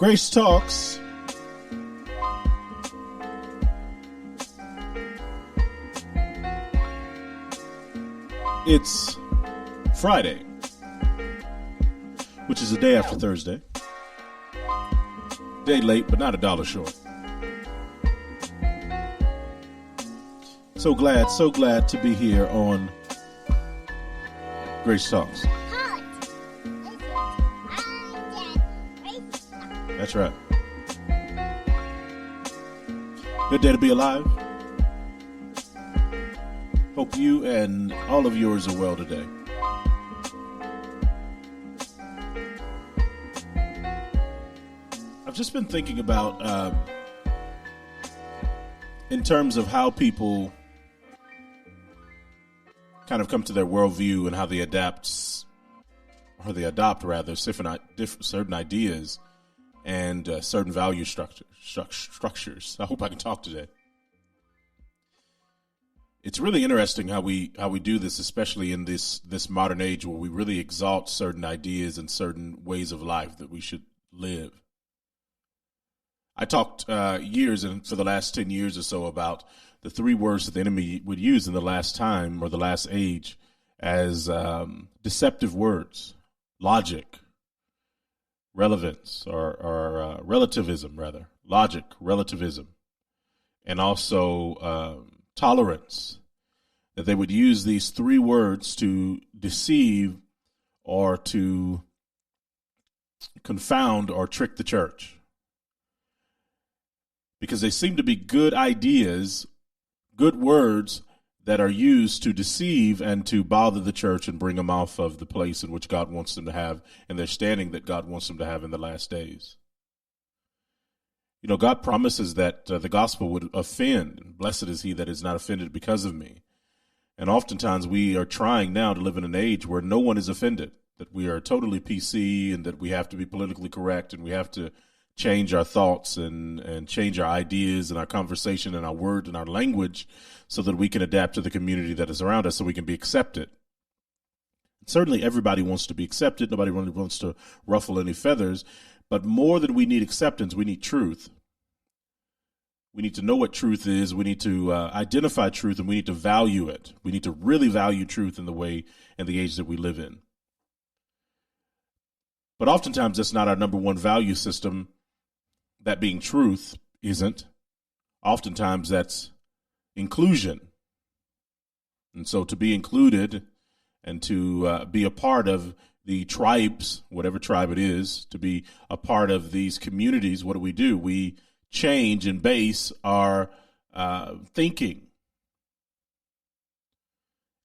Grace Talks. It's Friday, which is the day after Thursday. Day late, but not a dollar short. So glad to be here on Grace Talks. That's right. Good day to be alive. Hope you and all of yours are well today. I've just been thinking about, in terms of how people kind of come to their worldview and how they adopt certain ideas and certain value structures. I hope I can talk today. It's really interesting how we do this, especially in this modern age where we really exalt certain ideas and certain ways of life that we should live. I talked years and for the last 10 years or so about the three words that the enemy would use in the last time or the last age as deceptive words: logic, relevance, or relativism, rather. Logic, relativism, and also tolerance. That they would use these three words to deceive or to confound or trick the church. Because they seem to be good ideas, good words that are used to deceive and to bother the church and bring them off of the place in which God wants them to have and their standing that God wants them to have in the last days. You know, God promises that the gospel would offend. Blessed is he that is not offended because of me. And oftentimes we are trying now to live in an age where no one is offended, that we are totally PC and that we have to be politically correct and we have to change our thoughts and change our ideas and our conversation and our word and our language so that we can adapt to the community that is around us so we can be accepted. Certainly everybody wants to be accepted. Nobody really wants to ruffle any feathers. But more than we need acceptance, we need truth. We need to know what truth is. We need to identify truth, and we need to value it. We need to really value truth in the way and the age that we live in. But oftentimes that's not our number one value system. That being truth isn't. Oftentimes that's inclusion. And so to be included and to be a part of the tribes, whatever tribe it is, to be a part of these communities, what do? We change and base our thinking.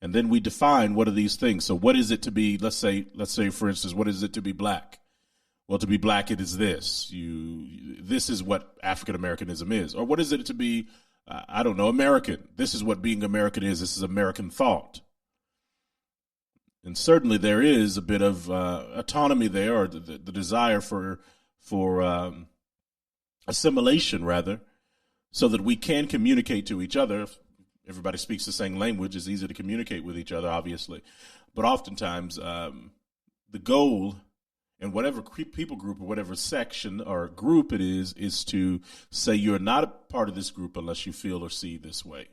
And then we define what are these things. So what is it to be, let's say, for instance, what is it to be black? Well, to be black, it is this. This is what African Americanism is. Or what is it to be, American? This is what being American is. This is American thought. And certainly there is a bit of autonomy there, or the desire for assimilation, rather, so that we can communicate to each other. If everybody speaks the same language, it's easy to communicate with each other, obviously. But oftentimes the goal in whatever people group or whatever section or group it is to say you're not a part of this group unless you feel or see this way.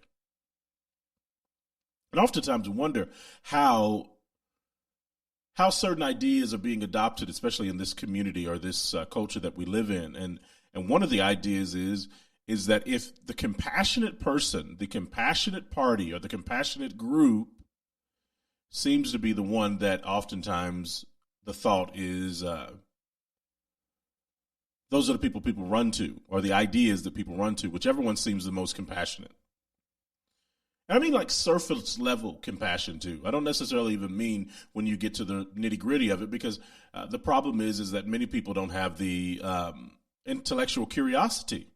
And oftentimes we wonder how certain ideas are being adopted, especially in this community or this culture that we live in. And one of the ideas is that if the compassionate person, the compassionate party, or the compassionate group seems to be the one that oftentimes the thought is those are the people run to, or the ideas that people run to, whichever one seems the most compassionate. And I mean like surface level compassion too. I don't necessarily even mean when you get to the nitty gritty of it, because the problem is that many people don't have the intellectual curiosity.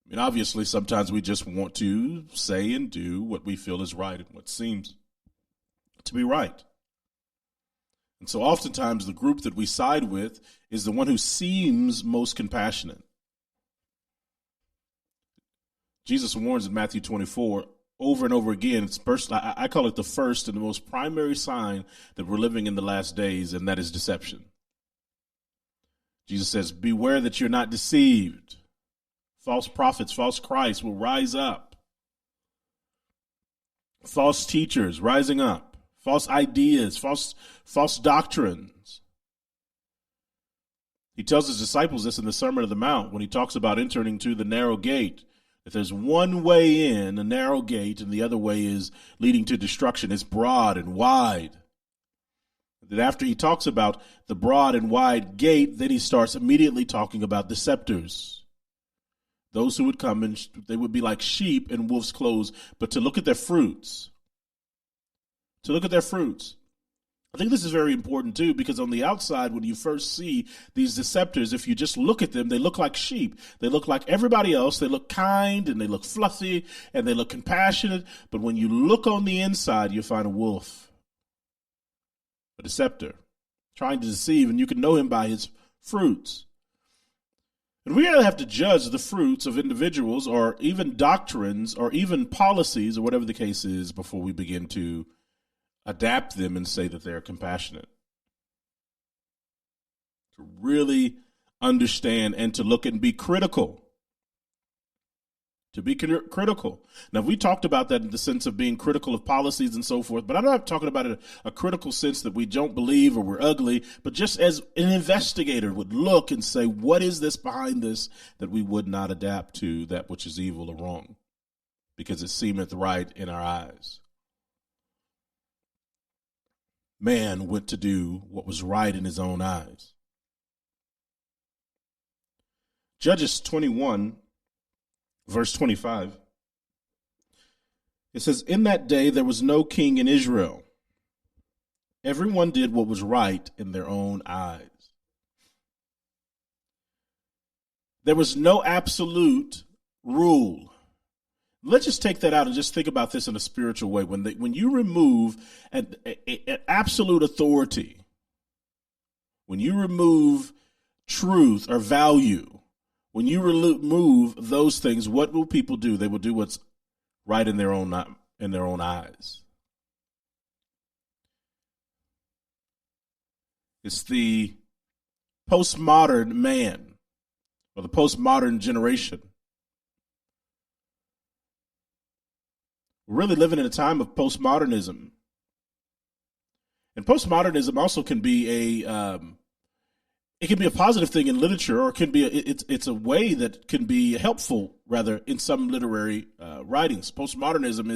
I mean, obviously, sometimes we just want to say and do what we feel is right and what seems to be right. And so oftentimes the group that we side with is the one who seems most compassionate. Jesus warns in Matthew 24 over and over again. It's first, I call it the first and the most primary sign that we're living in the last days, and that is deception. Jesus says, beware that you're not deceived. False prophets, false Christ will rise up. False teachers rising up. False ideas, false doctrines. He tells his disciples this in the Sermon on the Mount when he talks about entering to the narrow gate. If there's one way in, a narrow gate, and the other way is leading to destruction, it's broad and wide. Then after he talks about the broad and wide gate, then he starts immediately talking about deceptors. Those who would come and they would be like sheep in wolf's clothes, but to look at their fruits. To look at their fruits. I think this is very important too, because on the outside, when you first see these deceptors, if you just look at them, they look like sheep. They look like everybody else. They look kind and they look fluffy and they look compassionate. But when you look on the inside, you find a wolf, a deceptor, trying to deceive, and you can know him by his fruits. And we really have to judge the fruits of individuals or even doctrines or even policies or whatever the case is before we begin to adapt them and say that they're compassionate. To really understand and to look and be critical. To be critical. Now, we talked about that in the sense of being critical of policies and so forth, but I'm not talking about a critical sense that we don't believe or we're ugly, but just as an investigator would look and say, what is this behind this that we would not adapt to that which is evil or wrong? Because it seemeth right in our eyes. Man went to do what was right in his own eyes. Judges 21, verse 25. It says, in that day there was no king in Israel. Everyone did what was right in their own eyes. There was no absolute rule. Let's just take that out and just think about this in a spiritual way. When you remove an absolute authority, when you remove truth or value, when you remove those things, what will people do? They will do what's right in their own eyes. It's the postmodern man or the postmodern generation. We're really living in a time of postmodernism. And postmodernism also can be it can be a positive thing in literature, or it can be it's a way that can be helpful, rather, in some literary writings. Postmodernism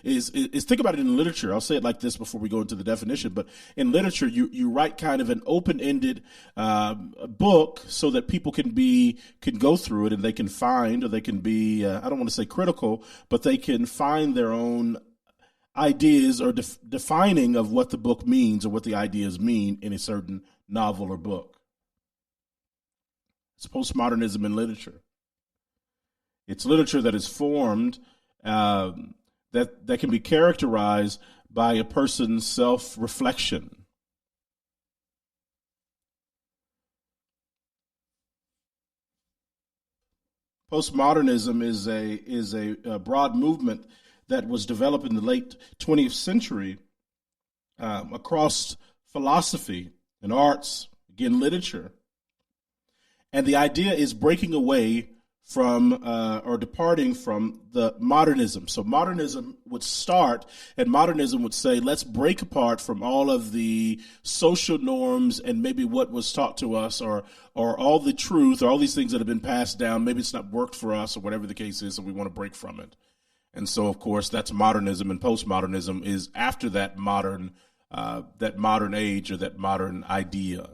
is think about it in literature. I'll say it like this before we go into the definition. But in literature, you write kind of an open-ended book so that people can go through it and they can find, or they can be I don't want to say critical, but they can find their own ideas or defining of what the book means or what the ideas mean in a certain novel or book. It's postmodernism in literature. It's literature that is formed that can be characterized by a person's self-reflection. Postmodernism is a broad movement that was developed in the late 20th century across philosophy and arts, again, literature. And the idea is breaking away from or departing from the modernism. So modernism would start, and modernism would say, let's break apart from all of the social norms and maybe what was taught to us, or all the truth, or all these things that have been passed down. Maybe it's not worked for us, or whatever the case is, so we want to break from it. And so, of course, that's modernism, and postmodernism is after that modern age or that modern idea.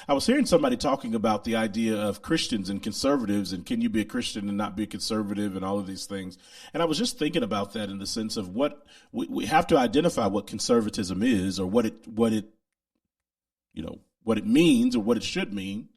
I was hearing somebody talking about the idea of Christians and conservatives, and can you be a Christian and not be a conservative, and all of these things. And I was just thinking about that in the sense of what we have to identify what conservatism is, or what it means, or what it should mean.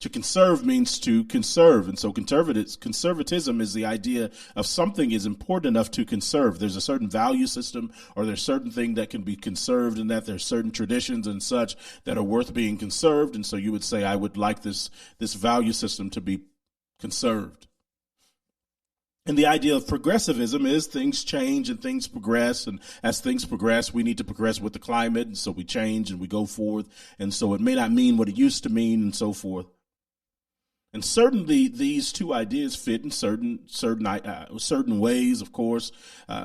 To conserve means to conserve. And so conservatism is the idea of something is important enough to conserve. There's a certain value system, or there's certain thing that can be conserved, and that there's certain traditions and such that are worth being conserved. And so you would say, I would like this value system to be conserved. And the idea of progressivism is things change and things progress. And as things progress, we need to progress with the climate. And so we change and we go forth. And so it may not mean what it used to mean and so forth. And certainly these two ideas fit in certain ways, of course.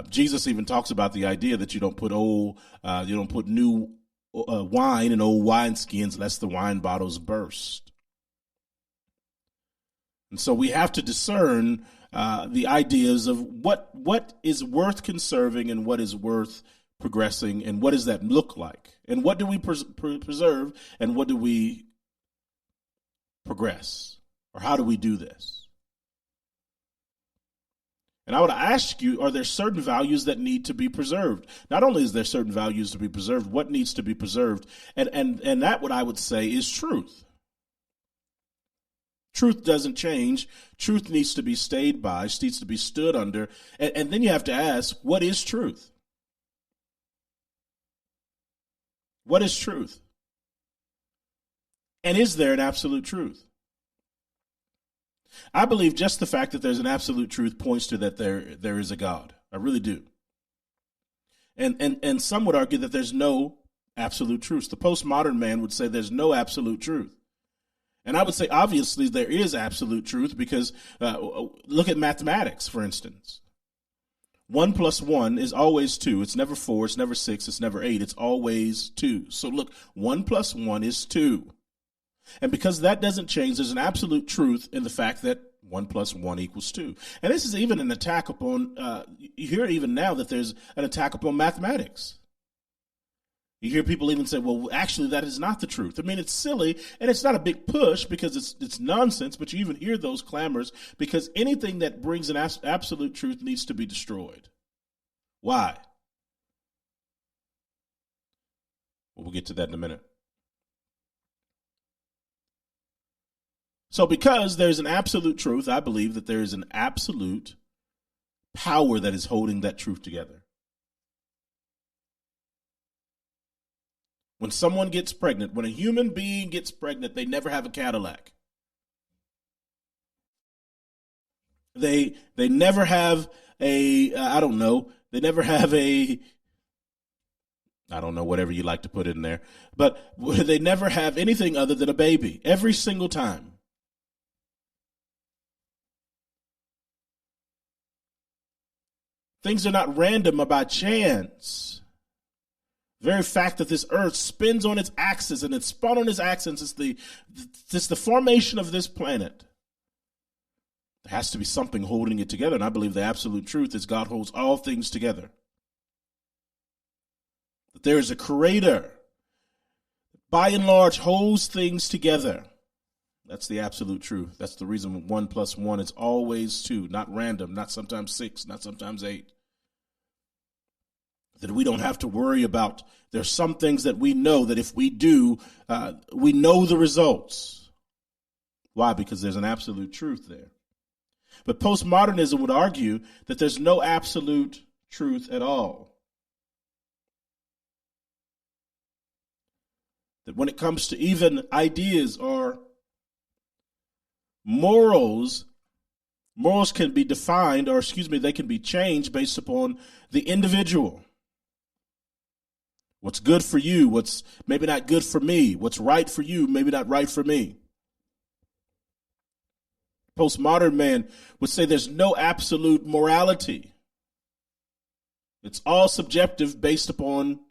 Jesus even talks about the idea that you don't put new wine in old wineskins lest the wine bottles burst. And so we have to discern the ideas of what is worth conserving and what is worth progressing, and what does that look like, and what do we preserve, and what do we progress, or how do we do this? And I would ask you, are there certain values that need to be preserved? Not only is there certain values to be preserved, what needs to be preserved? And that, what I would say, is truth. Truth doesn't change. Truth needs to be stayed by, needs to be stood under. And then you have to ask, what is truth? What is truth? And is there an absolute truth? I believe just the fact that there's an absolute truth points to that there is a God. I really do. And some would argue that there's no absolute truth. The postmodern man would say there's no absolute truth. And I would say, obviously, there is absolute truth because look at mathematics, for instance. 1 plus 1 is always 2. It's never 4. It's never 6. It's never 8. It's always 2. So look, 1 plus 1 is 2. And because that doesn't change, there's an absolute truth in the fact that 1 plus 1 equals 2. And this is even an attack upon, you hear even now that there's an attack upon mathematics. You hear people even say, well, actually, that is not the truth. I mean, it's silly, and it's not a big push because it's nonsense, but you even hear those clamors because anything that brings an absolute truth needs to be destroyed. Why? Well, we'll get to that in a minute. So because there's an absolute truth, I believe that there is an absolute power that is holding that truth together. When someone gets pregnant, when a human being gets pregnant, they never have a Cadillac. They never have they never have whatever you like to put in there, but they never have anything other than a baby every single time. Things are not random or by chance. The very fact that this earth spins on its axis and it's spun on its axis is the formation of this planet. There has to be something holding it together, and I believe the absolute truth is God holds all things together. That there is a creator, by and large, holds things together. That's the absolute truth. That's the reason 1 plus 1 is always 2, not random, not sometimes 6, not sometimes 8. That we don't have to worry about. There's some things that we know that if we do, we know the results. Why? Because there's an absolute truth there. But postmodernism would argue that there's no absolute truth at all. That when it comes to even ideas or morals can be defined, they can be changed based upon the individual. What's good for you, what's maybe not good for me, what's right for you, maybe not right for me. Postmodern man would say there's no absolute morality. It's all subjective based upon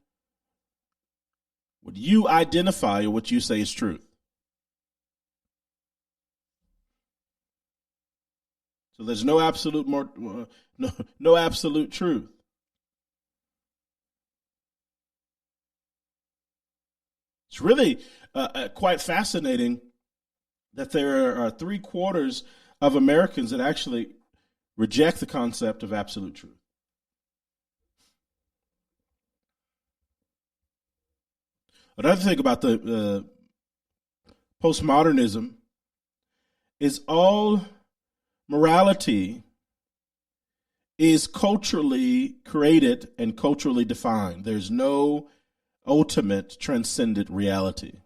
what you identify or what you say is truth. So there's no absolute no absolute truth. It's really quite fascinating that there are 3/4 of Americans that actually reject the concept of absolute truth. Another thing about the postmodernism is all morality is culturally created and culturally defined. There's no ultimate transcendent reality.